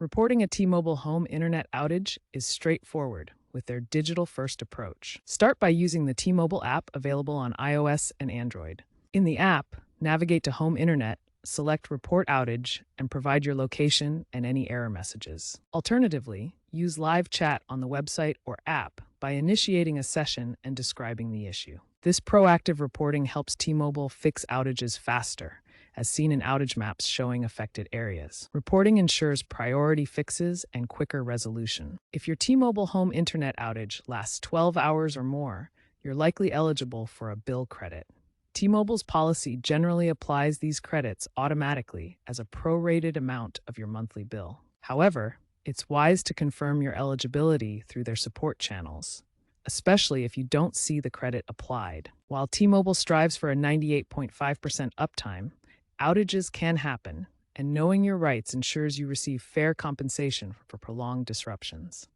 Reporting a T-Mobile home internet outage is straightforward with their digital-first approach. Start by using the T-Mobile app available on iOS and Android. In the app, navigate to Home Internet, select Report Outage, and provide your location and any error messages. Alternatively, use live chat on the website or app by initiating a session and describing the issue. This proactive reporting helps T-Mobile fix outages faster, as seen in outage maps showing affected areas. Reporting ensures priority fixes and quicker resolution. If your T-Mobile home internet outage lasts 12 hours or more, you're likely eligible for a bill credit. T-Mobile's policy generally applies these credits automatically as a prorated amount of your monthly bill. However, it's wise to confirm your eligibility through their support channels, especially if you don't see the credit applied. While T-Mobile strives for a 98.5% uptime, outages can happen, and knowing your rights ensures you receive fair compensation for prolonged disruptions.